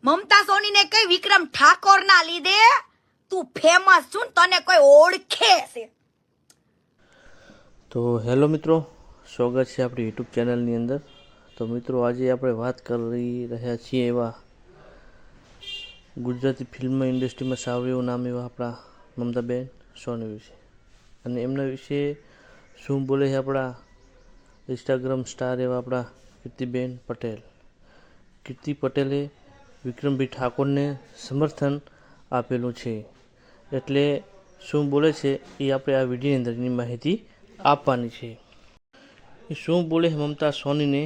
મમતા સોની ને કઈ વિક્રમ ઠાકોર ના લીધે તું ફેમસ છું ને તને કોઈ ઓળખે છે. તો હેલો મિત્રો, સ્વાગત છે આપણી યુટ્યુબ ચેનલની અંદર. તો મિત્રો, આજે આપણે વાત કરી રહ્યા છીએ એવા ગુજરાતી ફિલ્મ ઇન્ડસ્ટ્રીમાં સારું એવું નામ એવા આપણા મમતાબેન સોની વિશે, અને એમના વિશે શું બોલે છે આપણા ઇન્સ્ટાગ્રામ સ્ટાર એવા આપણા કીર્તિબેન પટેલ. કીર્તિ પટેલે વિક્રમભાઈ ઠાકોરને સમર્થન આપેલું છે, એટલે શું બોલે છે એ આપણે આ વિડીયોની અંદર એની માહિતી આપવાની છે. એ શું બોલે મમતા સોનીને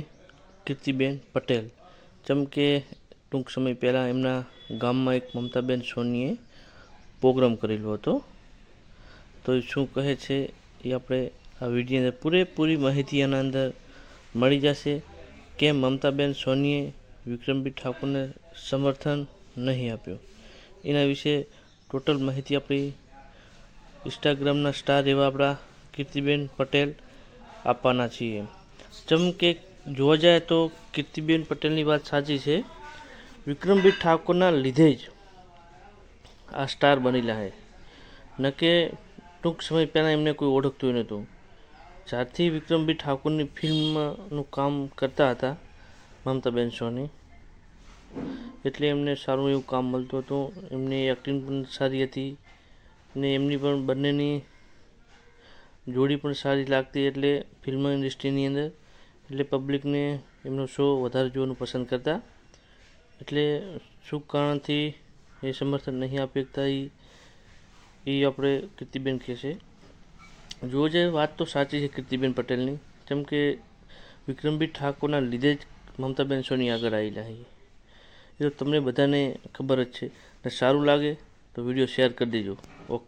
કીર્તિબેન પટેલ, જેમ કે ટૂંક સમય પહેલાં એમના ગામમાં એક મમતાબેન સોનીએ પ્રોગ્રામ કરેલો હતો. તો એ શું કહે છે એ આપણે આ વિડીયોની અંદર પૂરેપૂરી માહિતી આના અંદર મળી જશે. કે મમતાબેન સોનીએ વિક્રમભાઈ ઠાકોરને સમર્થન નહીં આપ્યું, એના વિશે ટોટલ માહિતી આપણી ઇન્સ્ટાગ્રામના સ્ટાર એવા આપણા કીર્તિબેન પટેલ આપવાના છીએ. જેમ કે જોવા જાય તો કીર્તિબેન પટેલની વાત સાચી છે. વિક્રમભાઈ ઠાકોરના લીધે જ આ સ્ટાર બનેલા છે, ન કે ટૂંક સમય પહેલાં એમને કોઈ ઓળખતું નહોતું. જ્યારથી વિક્રમભાઈ ઠાકોરની ફિલ્મનું કામ કરતા હતા મમતાબેન સોની, એટલે એમને સારું એવું કામ મળતું હતું. એમની એક્ટિંગ પણ સારી હતી ને એમની પણ બંનેની જોડી પણ સારી લાગતી, એટલે ફિલ્મ ઇન્ડસ્ટ્રીની અંદર એટલે પબ્લિકને એમનો શો વધારે જોવાનું પસંદ કરતા. એટલે શું કારણથી એ સમર્થન નહીં આપી શકતા એ આપણે કીર્તિબેન કહેશે. જોવા જાય વાત તો સાચી છે કીર્તિબેન પટેલની, જેમ કે વિક્રમભાઈ ઠાકોરના લીધે જ મમતાબેન સોની આગળ આવેલા છે. એ તો તમને બધાને ખબર જ છે. ને સારું લાગે તો વિડીયો શેર કરી દેજો. ઓકે.